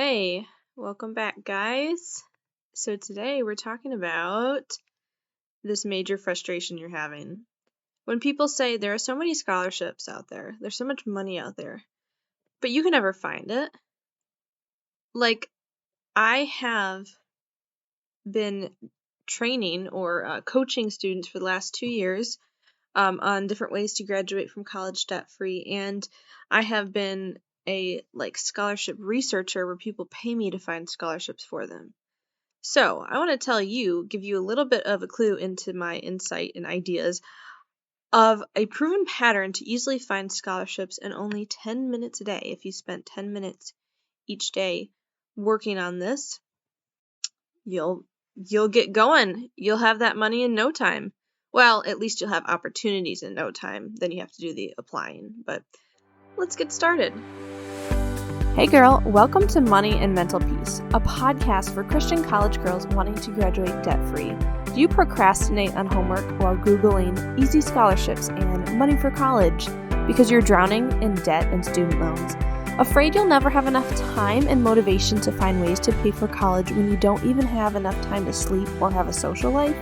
Hey, welcome back, guys. So today we're talking about this major frustration you're having. When people say there are so many scholarships out there, there's so much money out there, but you can never find it. Like, I have been training or coaching students for the last 2 years on different ways to graduate from college debt-free, and I have been a scholarship researcher where people pay me to find scholarships for them. So, I want to give you a little bit of a clue into my insight and ideas of a proven pattern to easily find scholarships in only 10 minutes a day. If you spent 10 minutes each day working on this, you'll get going. You'll have that money in no time. Well, at least you'll have opportunities in no time. Then you have to do the applying. But let's get started. Hey girl, welcome to Money and Mental Peace, a podcast for Christian college girls wanting to graduate debt-free. Do you procrastinate on homework while Googling easy scholarships and money for college because you're drowning in debt and student loans? Afraid you'll never have enough time and motivation to find ways to pay for college when you don't even have enough time to sleep or have a social life?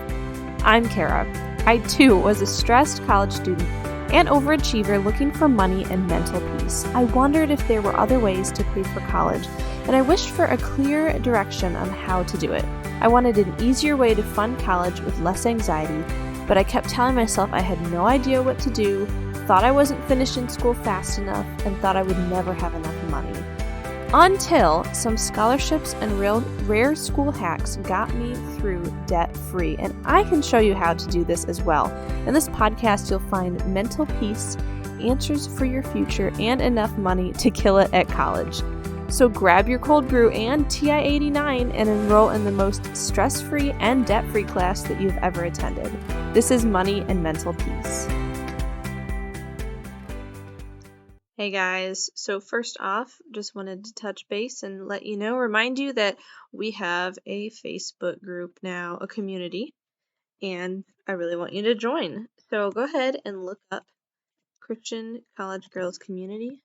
I'm Kara. I too was a stressed college student and overachiever looking for money and mental peace. I wondered if there were other ways to pay for college, and I wished for a clear direction on how to do it. I wanted an easier way to fund college with less anxiety, but I kept telling myself I had no idea what to do, thought I wasn't finishing school fast enough, and thought I would never have enough money. Until some scholarships and rare school hacks got me through debt-free, and I can show you how to do this as well. In this podcast, you'll find mental peace, answers for your future, and enough money to kill it at college. So grab your cold brew and TI-89 and enroll in the most stress-free and debt-free class that you've ever attended. This is Money and Mental Peace. Hey guys, so first off, just wanted to touch base and remind you that we have a Facebook group now, a community, and I really want you to join. So go ahead and look up Christian College Girls Community,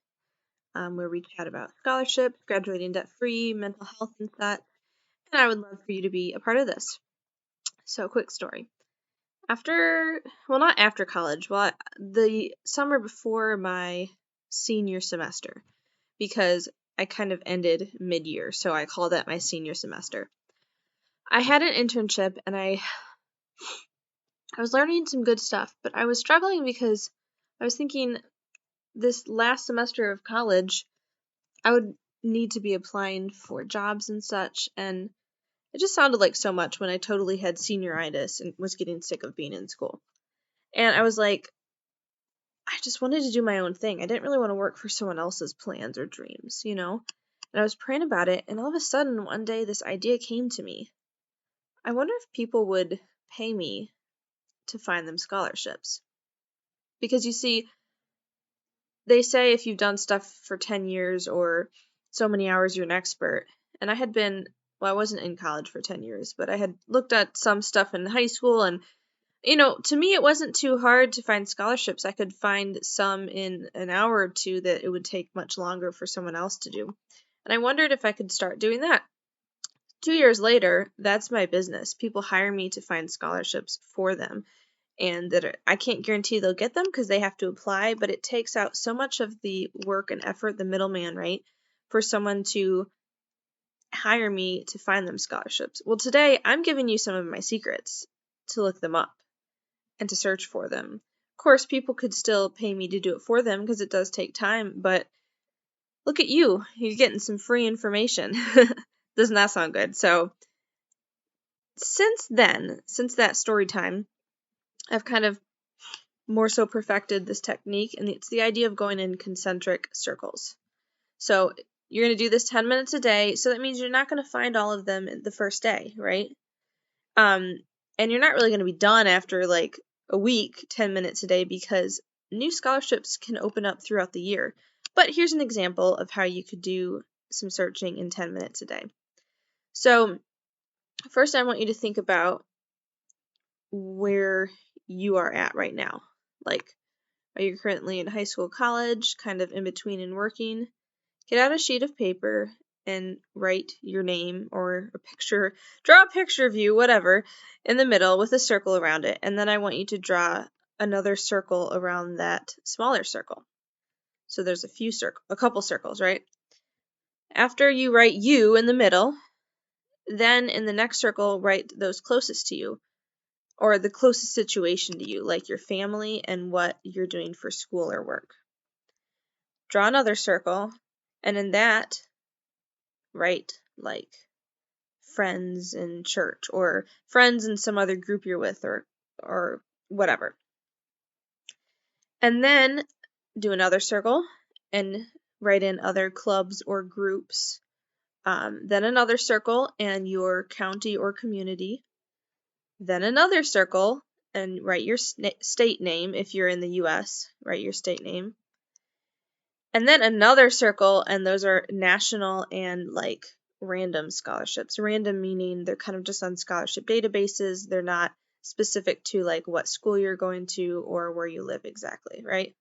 where we chat about scholarships, graduating debt-free, mental health and such, and I would love for you to be a part of this. So quick story. Not after college, the summer before my senior semester, because I kind of ended mid-year, so I call that my senior semester. I had an internship and I was learning some good stuff, but I was struggling because I was thinking this last semester of college I would need to be applying for jobs and such, and it just sounded like so much when I totally had senioritis and was getting sick of being in school. And I was like, I just wanted to do my own thing. I didn't really want to work for someone else's plans or dreams, And I was praying about it, and all of a sudden, one day, this idea came to me. I wonder if people would pay me to find them scholarships. Because you see, they say if you've done stuff for 10 years or so many hours, you're an expert. And I wasn't in college for 10 years, but I had looked at some stuff in high school, and to me, it wasn't too hard to find scholarships. I could find some in an hour or two that it would take much longer for someone else to do. And I wondered if I could start doing that. 2 years later, that's my business. People hire me to find scholarships for them. And I can't guarantee they'll get them because they have to apply, but it takes out so much of the work and effort, the middleman, right, for someone to hire me to find them scholarships. Well, today, I'm giving you some of my secrets to look them up and to search for them. Of course, people could still pay me to do it for them because it does take time, but look at you. You're getting some free information. Doesn't that sound good? So, since that story time, I've kind of more so perfected this technique, and it's the idea of going in concentric circles. So, you're going to do this 10 minutes a day, so that means you're not going to find all of them the first day, right? And you're not really going to be done after a week, 10 minutes a day, because new scholarships can open up throughout the year. But here's an example of how you could do some searching in 10 minutes a day. So first I want you to think about where you are at right now. Are you currently in high school, college, kind of in between and working? Get out a sheet of paper and write your name or draw a picture of you, whatever, in the middle with a circle around it. And then I want you to draw another circle around that smaller circle. So there's a couple circles, right? After you write you in the middle, then in the next circle, write those closest to you or the closest situation to you, like your family and what you're doing for school or work. Draw another circle, and in that, write like friends in church or friends in some other group you're with or whatever. And then do another circle and write in other clubs or groups. Then another circle and your county or community. Then another circle and write your state name. If you're in the US, write your state name. And then another circle, and those are national and like random scholarships. Random meaning they're kind of just on scholarship databases. They're not specific to like what school you're going to or where you live exactly, right?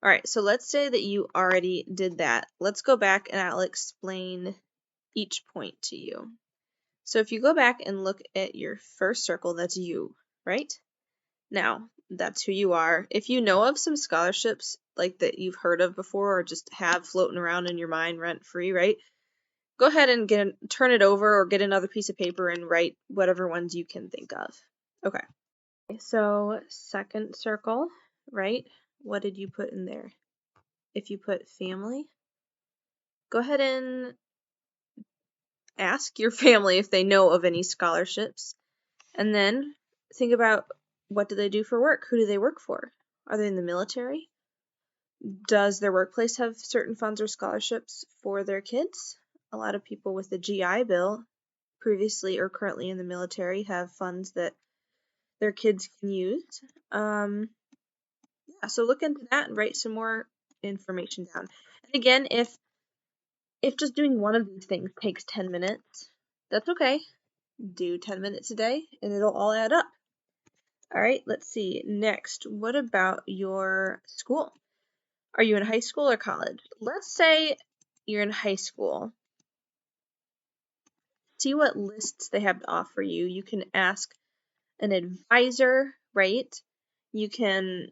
All right, so let's say that you already did that. Let's go back and I'll explain each point to you. So if you go back and look at your first circle, that's you, right? Now, that's who you are. If you know of some scholarships like that you've heard of before or just have floating around in your mind rent-free, right? Go ahead and turn it over or get another piece of paper and write whatever ones you can think of. Okay. So second circle, right? What did you put in there? If you put family, go ahead and ask your family if they know of any scholarships. And then think about, what do they do for work? Who do they work for? Are they in the military? Does their workplace have certain funds or scholarships for their kids? A lot of people with the GI Bill, previously or currently in the military, have funds that their kids can use. So look into that and write some more information down. And again, if just doing one of these things takes 10 minutes, that's okay. Do 10 minutes a day and it'll all add up. All right, let's see. Next, what about your school? Are you in high school or college? Let's say you're in high school. See what lists they have to offer you. You can ask an advisor, right? You can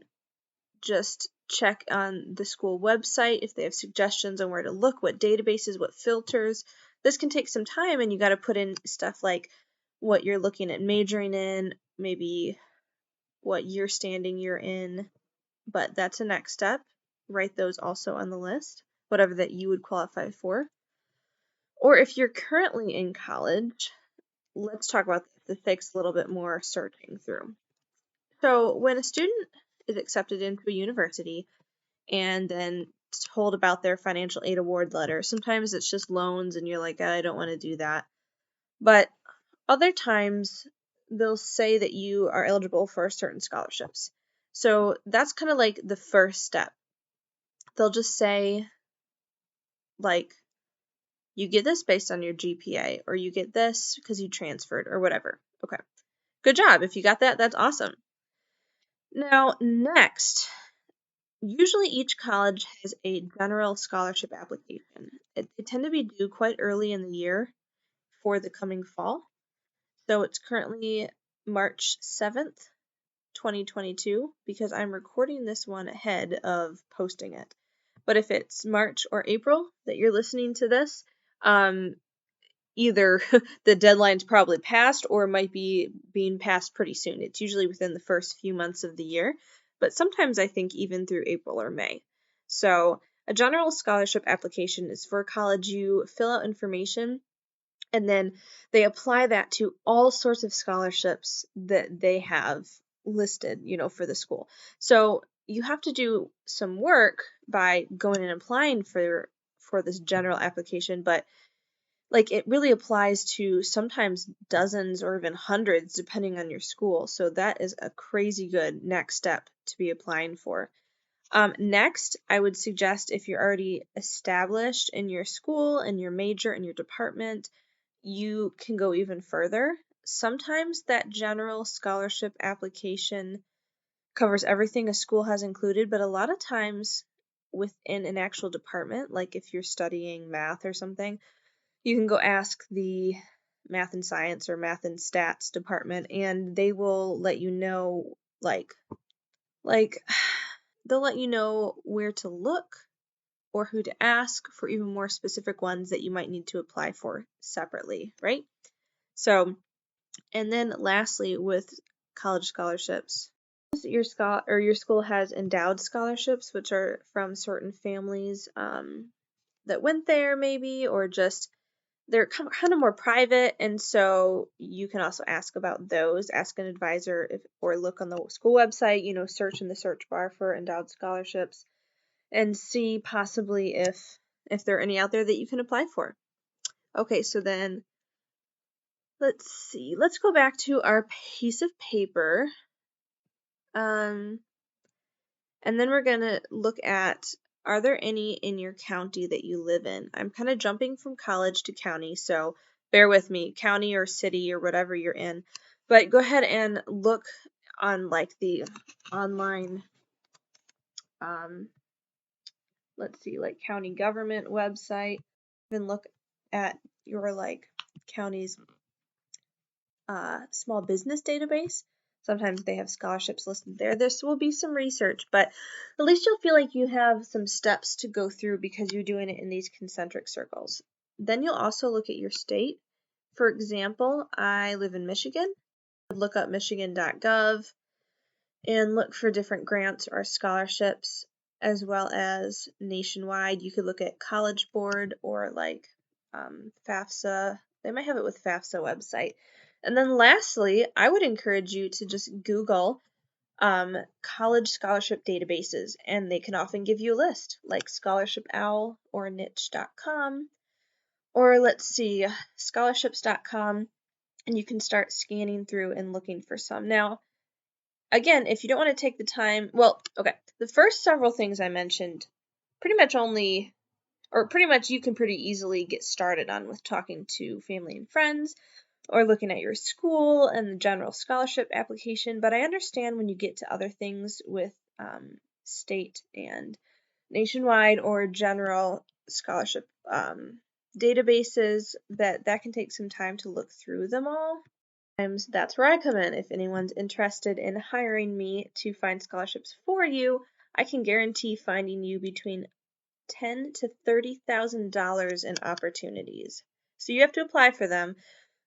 just check on the school website if they have suggestions on where to look, what databases, what filters. This can take some time, and you got to put in stuff like what you're looking at majoring in, maybe what year standing you're in, but that's a next step. Write those also on the list, whatever that you would qualify for. Or if you're currently in college, let's talk about this. This takes a little bit more searching through. So when a student is accepted into a university and then told about their financial aid award letter, sometimes it's just loans and you're like, I don't want to do that. But other times they'll say that you are eligible for certain scholarships. So that's kind of like the first step. They'll just say, like, you get this based on your GPA, or you get this because you transferred, or whatever. Okay. Good job. If you got that, that's awesome. Now, next, usually each college has a general scholarship application. They tend to be due quite early in the year for the coming fall. So it's currently March 7th, 2022, because I'm recording this one ahead of posting it. But if it's March or April that you're listening to this, either the deadline's probably passed or might be being passed pretty soon. It's usually within the first few months of the year, but sometimes I think even through April or May. So a general scholarship application is for a college. You fill out information and then they apply that to all sorts of scholarships that they have listed, for the school. So you have to do some work by going and applying for this general application, but like it really applies to sometimes dozens or even hundreds depending on your school. So that is a crazy good next step to be applying for. Next, I would suggest if you're already established in your school and your major and your department, you can go even further. Sometimes that general scholarship application covers everything a school has included, but a lot of times within an actual department. Like if you're studying math or something, you can go ask the math and science or math and stats department, and they will let you know, like they'll let you know where to look or who to ask for even more specific ones that you might need to apply for separately, right? So, and then lastly, with college scholarships, your school has endowed scholarships, which are from certain families that went there maybe, or just they're kind of more private, and so you can also ask about those. Ask an advisor or look on the school website, search in the search bar for endowed scholarships and see possibly if there are any out there that you can apply for. Okay, so then let's see. Let's go back to our piece of paper. And then we're going to look at, are there any in your county that you live in? I'm kind of jumping from college to county, so bear with me, county or city or whatever you're in. But go ahead and look on like the online, let's see, like county government website. Even look at your like county's small business database. Sometimes they have scholarships listed there. This will be some research, but at least you'll feel like you have some steps to go through because you're doing it in these concentric circles. Then you'll also look at your state. For example, I live in Michigan. Look up michigan.gov and look for different grants or scholarships, as well as nationwide. You could look at College Board or like FAFSA. They might have it with FAFSA website. And then lastly, I would encourage you to just Google college scholarship databases, and they can often give you a list, like Scholarship Owl or niche.com, or let's see, scholarships.com, and you can start scanning through and looking for some. Now, again, if you don't want to take the time, the first several things I mentioned pretty much you can pretty easily get started on with talking to family and friends or looking at your school and the general scholarship application. But I understand when you get to other things with state and nationwide or general scholarship databases that can take some time to look through them all. Sometimes that's where I come in. If anyone's interested in hiring me to find scholarships for you, I can guarantee finding you between $10,000 to $30,000 in opportunities. So you have to apply for them,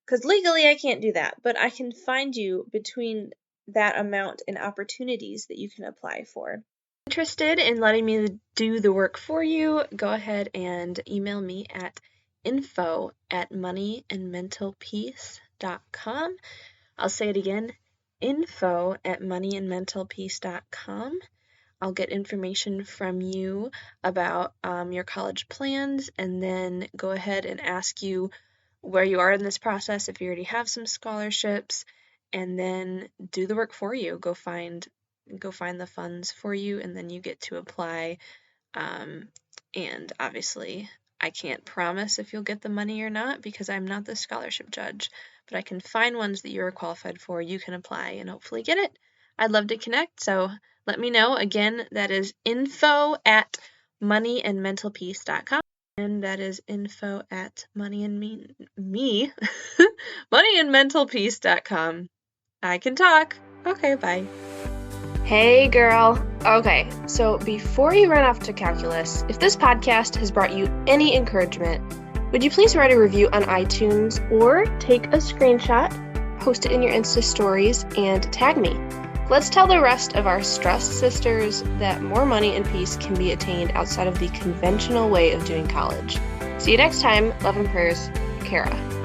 because legally I can't do that, but I can find you between that amount in opportunities that you can apply for. Interested in letting me do the work for you, go ahead and email me at info@moneyandmentalpeace.com. I'll say it again, info@moneyandmentalpeace.com. I'll get information from you about your college plans, and then go ahead and ask you where you are in this process, if you already have some scholarships, and then do the work for you. Go find the funds for you, and then you get to apply. And obviously, I can't promise if you'll get the money or not because I'm not the scholarship judge, but I can find ones that you're qualified for. You can apply and hopefully get it. I'd love to connect, so let me know. Again, that is info@moneyandmentalpeace.com. And that is moneyandmentalpeace.com. I can talk. Okay, bye. Hey, girl. Okay, so before you run off to calculus, if this podcast has brought you any encouragement, would you please write a review on iTunes or take a screenshot, post it in your Insta stories, and tag me. Let's tell the rest of our stressed sisters that more money and peace can be attained outside of the conventional way of doing college. See you next time. Love and prayers, Kara.